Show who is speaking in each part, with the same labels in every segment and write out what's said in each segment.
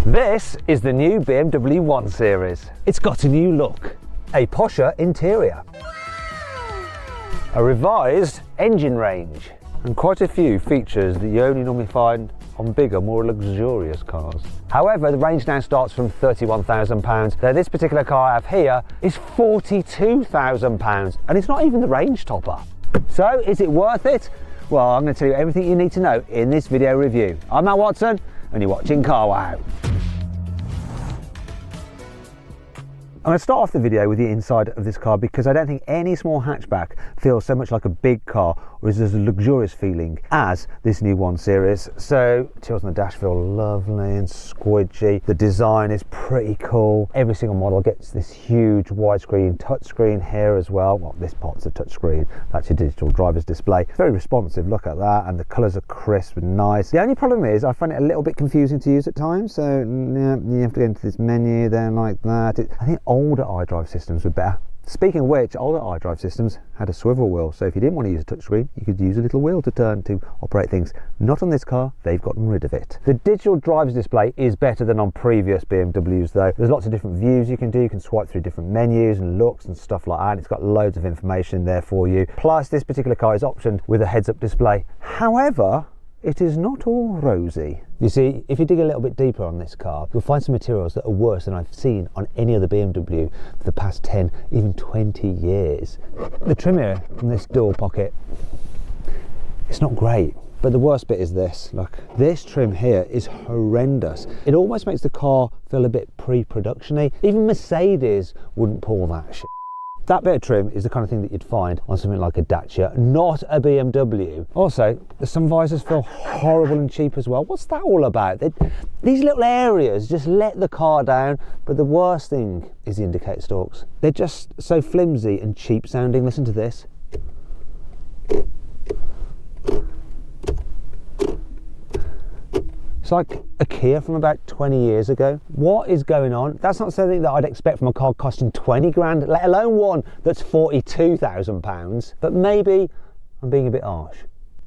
Speaker 1: This is the new BMW 1 Series. It's got a new look, a posher interior, a revised engine range, and quite a few features that you only normally find on bigger, more luxurious cars. However, the range now starts from £31,000, though this particular car I have here is £42,000, and it's not even the range topper. So, is it worth it? Well, I'm going to tell you everything you need to know in this video review. I'm Matt Watson, and you're watching Car Wow. I'm going to start off the video with the inside of this car because I don't think any small hatchback feels so much like a big car or is as luxurious feeling as this new 1 Series. So, materials on the dash feel lovely and squidgy. The design is pretty cool. Every single model gets this huge widescreen touchscreen here as well. Well, this part's a touchscreen. That's your digital driver's display. It's very responsive, look at that, and the colours are crisp and nice. The only problem is I find it a little bit confusing to use at times. So, yeah, you have to go into this menu there like that. I think older iDrive systems were better. Speaking of which, older iDrive systems had a swivel wheel, so if you didn't want to use a touchscreen, you could use a little wheel to turn to operate things. Not on this car, they've gotten rid of it. The digital driver's display is better than on previous BMWs though. There's lots of different views you can do. You can swipe through different menus and looks and stuff like that. It's got loads of information there for you. Plus, this particular car is optioned with a heads-up display. However, it is not all rosy. You see, if you dig a little bit deeper on this car, you'll find some materials that are worse than I've seen on any other BMW for the past 10, even 20 years. The trim here from this door pocket, it's not great. But the worst bit is this, look. This trim here is horrendous. It almost makes the car feel a bit pre-production-y. Even Mercedes wouldn't pull that shit. That bit of trim is the kind of thing that you'd find on something like a Dacia, not a BMW. Also, the sun visors feel horrible and cheap as well. What's that all about? These little areas just let the car down, but the worst thing is the indicator stalks. They're just so flimsy and cheap sounding. Listen to this. It's like a Kia from about 20 years ago. What is going on? That's not something that I'd expect from a car costing 20 grand, let alone one that's £42,000. But maybe I'm being a bit harsh.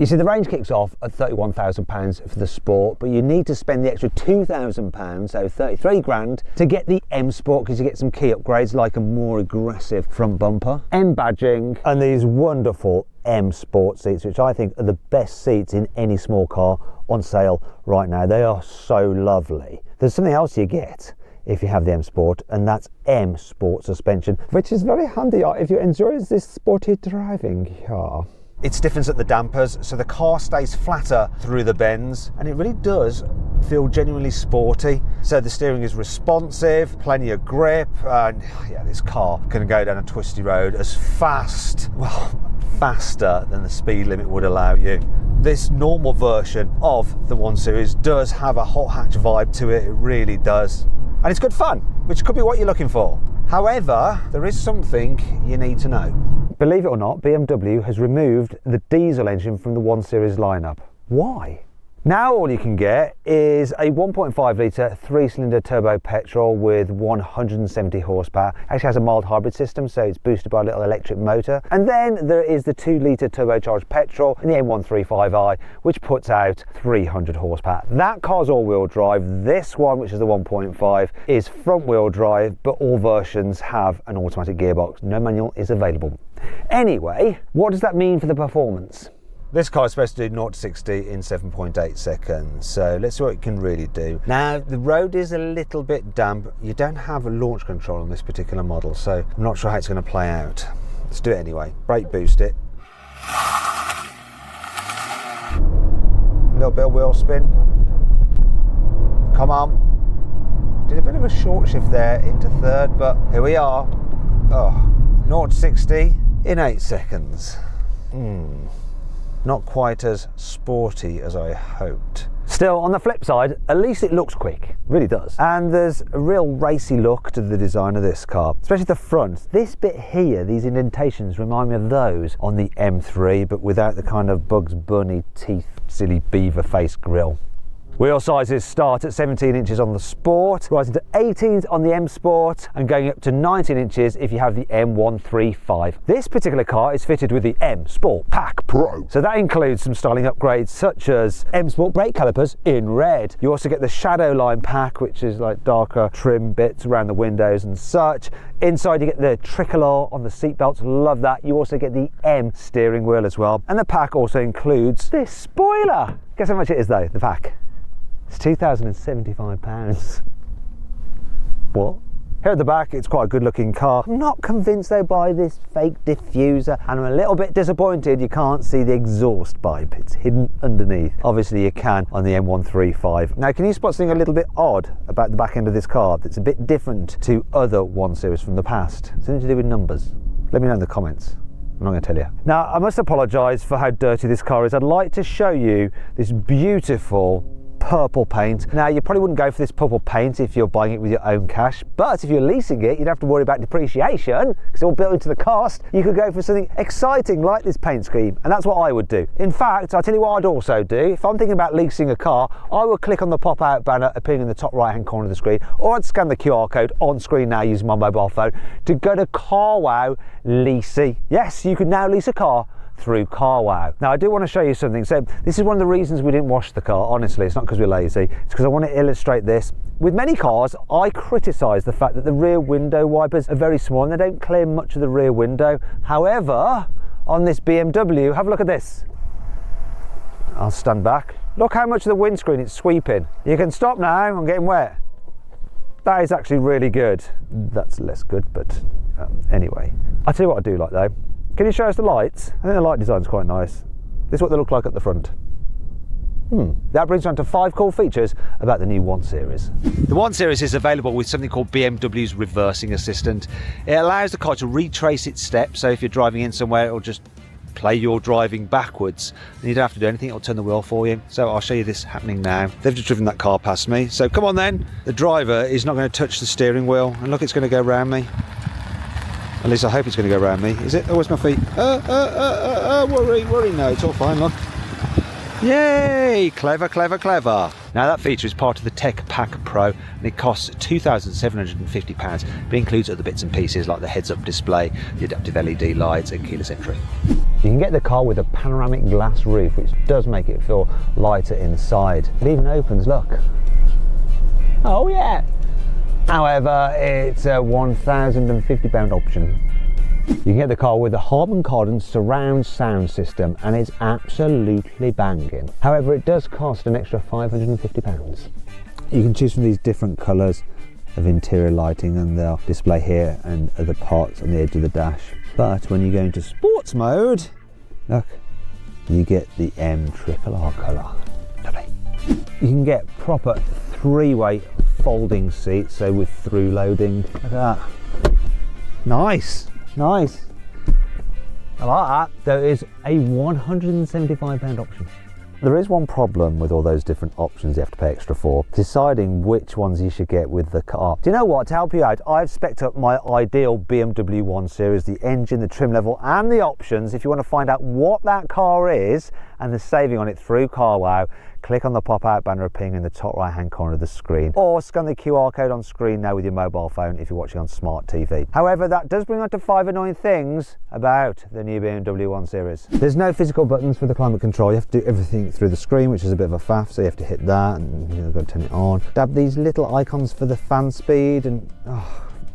Speaker 1: You see, the range kicks off at £31,000 for the Sport, but you need to spend the extra £2,000, so 33 grand, to get the M Sport because you get some key upgrades like a more aggressive front bumper, M badging, and these wonderful M Sport seats, which I think are the best seats in any small car on sale right now. They are so lovely. There's something else you get if you have the M Sport, and that's M Sport suspension, which is very handy if you enjoy this sporty driving car. It stiffens at the dampers, so the car stays flatter through the bends, and it really does feel genuinely sporty. So the steering is responsive, plenty of grip, and yeah, this car can go down a twisty road as fast, well, faster than the speed limit would allow you. This normal version of the 1 Series does have a hot hatch vibe to it, it really does. And it's good fun, which could be what you're looking for. However, there is something you need to know. Believe it or not, BMW has removed the diesel engine from the 1 Series lineup. Why? Now all you can get is a 1.5 litre 3-cylinder turbo petrol with 170 horsepower. Actually has a mild hybrid system, so it's boosted by a little electric motor. And then there is the 2 litre turbocharged petrol in the M135i, which puts out 300 horsepower. That car's all-wheel drive. This one, which is the 1.5, is front-wheel drive, but all versions have an automatic gearbox. No manual is available. Anyway, what does that mean for the performance? This car is supposed to do 0 to 60 in 7.8 seconds, so let's see what it can really do. Now, the road is a little bit damp. You don't have a launch control on this particular model, so I'm not sure how it's going to play out. Let's do it anyway. Brake boost it. A little bit of wheel spin. Come on. Did a bit of a short shift there into third, but here we are. Oh, 0 to 60 in 8 seconds. Not quite as sporty as I hoped. Still, on the flip side, at least it looks quick. It really does. And there's a real racy look to the design of this car, especially the front. This bit here, these indentations, remind me of those on the M3, but without the kind of Bugs Bunny teeth, silly beaver face grille. Wheel sizes start at 17 inches on the Sport, rising to 18s on the M Sport and going up to 19 inches if you have the M135. This particular car is fitted with the M Sport Pack Pro. So that includes some styling upgrades such as M Sport brake calipers in red. You also get the Shadow Line pack, which is like darker trim bits around the windows and such. Inside you get the tricolor on the seat belts, love that. You also get the M steering wheel as well. And the pack also includes this spoiler. Guess how much it is though, the pack? It's £2,075. What? Here at the back, it's quite a good looking car. I'm not convinced though by this fake diffuser, and I'm a little bit disappointed you can't see the exhaust pipe. It's hidden underneath. Obviously you can on the M135. Now, can you spot something a little bit odd about the back end of this car that's a bit different to other 1 Series from the past? Something to do with numbers? Let me know in the comments. I'm not going to tell you. Now, I must apologise for how dirty this car is. I'd like to show you this beautiful purple paint. Now, you probably wouldn't go for this purple paint if you're buying it with your own cash, but if you're leasing it, you'd have to worry about depreciation because it's all built into the cost. You could go for something exciting like this paint scheme, and that's what I would do. In fact, I'll tell you what I'd also do. If I'm thinking about leasing a car, I would click on the pop-out banner appearing in the top right-hand corner of the screen, or I'd scan the QR code on screen now using my mobile phone to go to CarWow Leasing. Yes, you can now lease a car through CarWow. Now, I do want to show you something. So this is one of the reasons we didn't wash the car. Honestly, it's not because we're lazy. It's because I want to illustrate this. With many cars, I criticise the fact that the rear window wipers are very small and they don't clear much of the rear window. However, on this BMW, have a look at this. I'll stand back. Look how much of the windscreen it's sweeping. You can stop now, I'm getting wet. That is actually really good. That's less good, but anyway. I'll tell you what I do like though. Can you show us the lights? I think the light design's quite nice. This is what they look like at the front. That brings us on to 5 cool features about the new 1 Series. The 1 Series is available with something called BMW's Reversing Assistant. It allows the car to retrace its steps, so if you're driving in somewhere, it'll just play your driving backwards and you don't have to do anything, it'll turn the wheel for you. So I'll show you this happening now. They've just driven that car past me, so come on then. The driver is not going to touch the steering wheel, and look, it's going to go around me. At least I hope it's going to go around me. Is it? Oh, where's my feet? Worry, no, it's all fine, look. Yay! Clever, clever, clever. Now, that feature is part of the Tech Pack Pro, and it costs £2,750, but includes other bits and pieces like the heads-up display, the adaptive LED lights and keyless entry. You can get the car with a panoramic glass roof, which does make it feel lighter inside. It even opens, look. Oh yeah! However, it's a £1,050 option. You can get the car with a Harman Kardon surround sound system, and it's absolutely banging. However, it does cost an extra £550. You can choose from these different colours of interior lighting, and they'll display here and other parts on the edge of the dash. But when you go into sports mode, look, you get the M triple R colour. Lovely. You can get proper 3-way folding seats, so with through loading. Look at that. Nice. Nice. I like that. There is a £175 option. There is one problem with all those different options you have to pay extra for, deciding which ones you should get with the car. Do you know what? To help you out, I've spec'd up my ideal BMW 1 Series, the engine, the trim level and the options. If you want to find out what that car is and the saving on it through CarWow, click on the pop-out banner appearing in the top right-hand corner of the screen, or scan the QR code on screen now with your mobile phone if you're watching on smart TV. However, that does bring on to 5 annoying things about the new BMW 1 Series. There's no physical buttons for the climate control. You have to do everything through the screen, which is a bit of a faff, so you have to hit that and you've got to turn it on. Dab these little icons for the fan speed and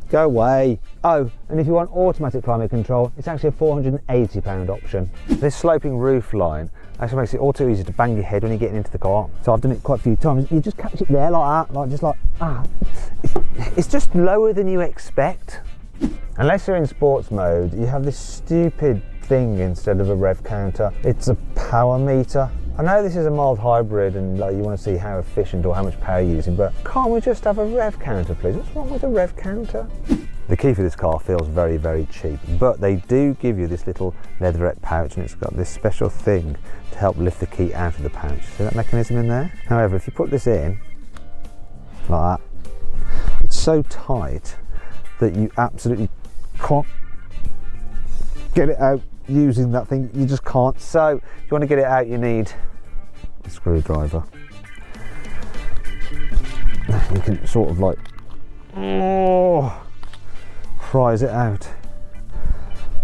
Speaker 1: go away. Oh, and if you want automatic climate control, it's actually a £480 option. This sloping roof line actually makes it all too easy to bang your head when you're getting into the car. So I've done it quite a few times. You just catch it there like that, It's just lower than you expect. Unless you're in sports mode, you have this stupid thing instead of a rev counter. It's a power meter. I know this is a mild hybrid and you want to see how efficient or how much power you're using, but can't we just have a rev counter, please? What's wrong with a rev counter? The key for this car feels very, very cheap, but they do give you this little leatherette pouch, and it's got this special thing to help lift the key out of the pouch. See that mechanism in there? However, if you put this in, like that, it's so tight that you absolutely can't get it out using that thing. You just can't. So if you want to get it out, you need a screwdriver. you can sort of like, oh, prise it out.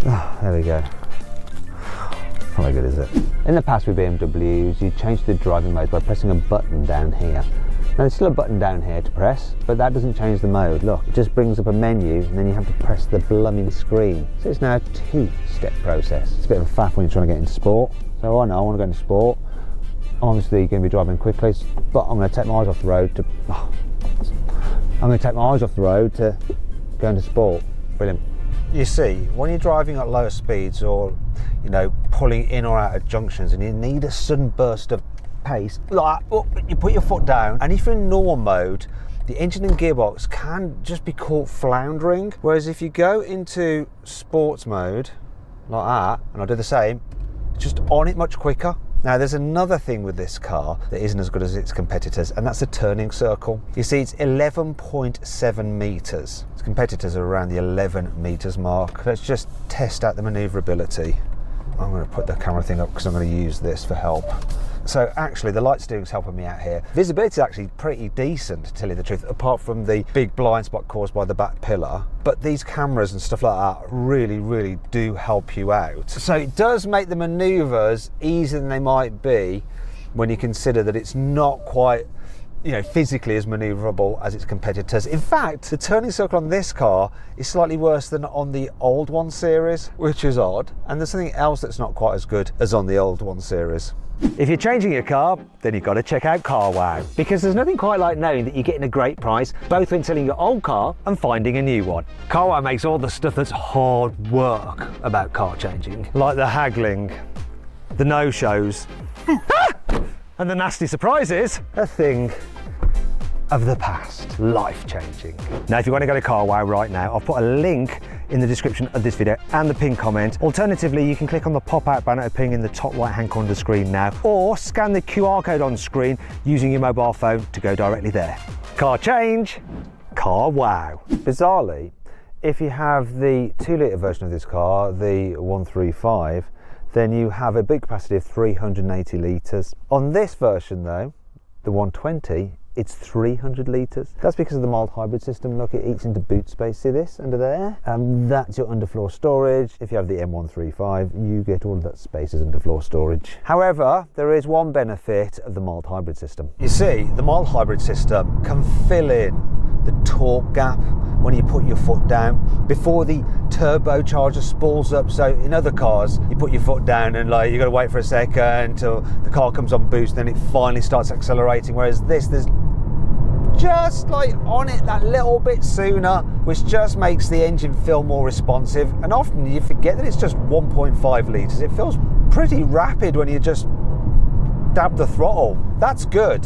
Speaker 1: Oh, there we go. Not very good, is it? In the past with BMWs, you change the driving mode by pressing a button down here. Now there's still a button down here to press, but that doesn't change the mode. Look, it just brings up a menu and then you have to press the blooming screen. So it's now a two-step process. It's a bit of a faff when you're trying to get into sport. So I know I want to go into sport. I'm obviously going to be driving quickly, but I'm going to take my eyes off the road to... I'm going to take my eyes off the road to go into sport. Brilliant. You see, when you're driving at lower speeds or, you know, pulling in or out of junctions and you need a sudden burst of pace, like, oh, you put your foot down, and if you're in normal mode, the engine and gearbox can just be caught floundering. Whereas if you go into sports mode, like that, and I'll do the same, it's just on it much quicker. Now there's another thing with this car that isn't as good as its competitors, and that's the turning circle. You see, it's 11.7 meters. Its competitors are around the 11 meters mark. Let's just test out the maneuverability. I'm going to put the camera thing up because I'm going to use this for help. So actually the light steering's helping me out here. Visibility is actually pretty decent, to tell you the truth, apart from the big blind spot caused by the back pillar. But these cameras and stuff like that really do help you out. So it does make the maneuvers easier than they might be when you consider that it's not quite, you know, physically as maneuverable as its competitors. In fact, the turning circle on this car is slightly worse than on the old 1 Series, which is odd. And there's something else that's not quite as good as on the old 1 Series. If you're changing your car, then you've got to check out CarWow, because there's nothing quite like knowing that you're getting a great price, both when selling your old car and finding a new one. CarWow makes all the stuff that's hard work about car changing, like the haggling, the no-shows, and the nasty surprises, a thing of the past, life-changing. Now, if you want to go to CarWow right now, I'll put a link in the description of this video and the pinned comment. Alternatively, you can click on the pop-out banner appearing in the top right-hand corner of the screen now, or scan the QR code on screen using your mobile phone to go directly there. Car change, CarWow. Bizarrely, if you have the 2-litre version of this car, the 135, then you have a big capacity of 380 litres. On this version though, the 120, it's 300 litres. That's because of the mild hybrid system. Look, it eats into boot space. See this under there? That's your underfloor storage. If you have the M135, you get all of that space as underfloor storage. However, there is one benefit of the mild hybrid system. You see, the mild hybrid system can fill in the torque gap when you put your foot down before the turbocharger spools up. So in other cars, you put your foot down and like you got to wait for a second until the car comes on boost, then it finally starts accelerating. Whereas this, there's just like on it that little bit sooner, which just makes the engine feel more responsive. And often you forget that it's just 1.5 litres. It feels pretty rapid when you just dab the throttle. That's good.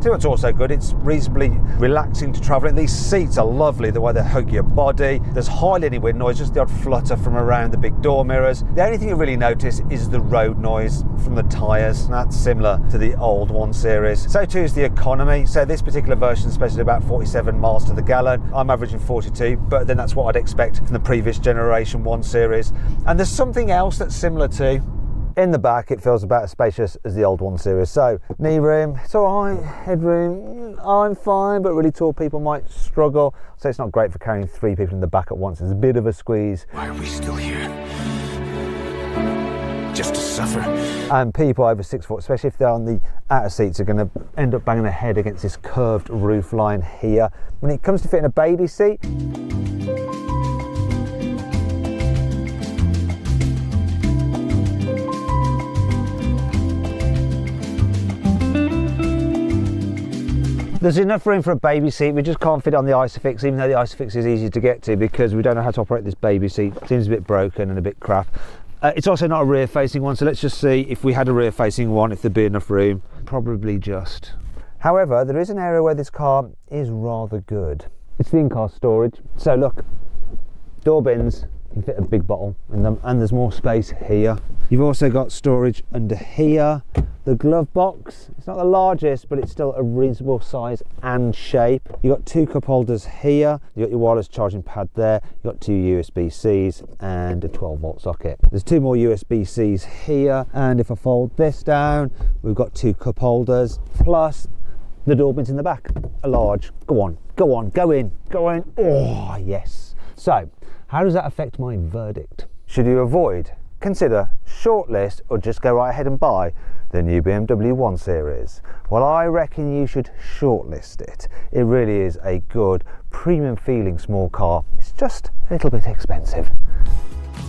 Speaker 1: See what's also good, it's reasonably relaxing to travel in. These seats are lovely, the way they hug your body. There's hardly any wind noise, just the odd flutter from around the big door mirrors. The only thing you really notice is the road noise from the tyres. That's similar to the old 1 Series. So too is the economy. So this particular version is supposed to do about 47 miles to the gallon. I'm averaging 42, but then that's what I'd expect from the previous generation 1 Series. And there's something else that's similar to. In the back, it feels about as spacious as the old 1 Series. So, knee room, it's all right. Headroom, I'm fine, but really tall people might struggle. So it's not great for carrying 3 people in the back at once. It's a bit of a squeeze.
Speaker 2: Why are we still here? Just to suffer?
Speaker 1: And people over 6 foot, especially if they're on the outer seats, are going to end up banging their head against this curved roof line here. When it comes to fitting a baby seat, there's enough room for a baby seat. We just can't fit on the Isofix, even though the Isofix is easy to get to, because we don't know how to operate this baby seat. It seems a bit broken and a bit crap. It's also not a rear facing one, so let's just see if we had a rear facing one, if there'd be enough room. Probably just. However, there is an area where this car is rather good. It's the in-car storage. So look, door bins, you can fit a big bottle in them, and there's more space here. You've also got storage under here. The glove box, it's not the largest, but it's still a reasonable size and shape. You've got 2 cup holders here. You've got your wireless charging pad there. You've got 2 USB-Cs and a 12-volt socket. There's 2 more USB-Cs here. And if I fold this down, we've got 2 cup holders, plus The door bins in the back are large. Go on, go on, go in, go in. Oh, yes. So, how does that affect my verdict? Should you avoid, consider, shortlist, or just go right ahead and buy the new BMW 1 Series? Well, I reckon you should shortlist it. It really is a good, premium feeling small car. It's just a little bit expensive.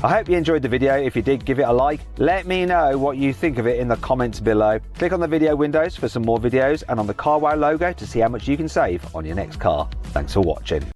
Speaker 1: I hope you enjoyed the video. If you did, give it a like. Let me know what you think of it in the comments below. Click on the video windows for some more videos and on the CarWow logo to see how much you can save on your next car. Thanks for watching.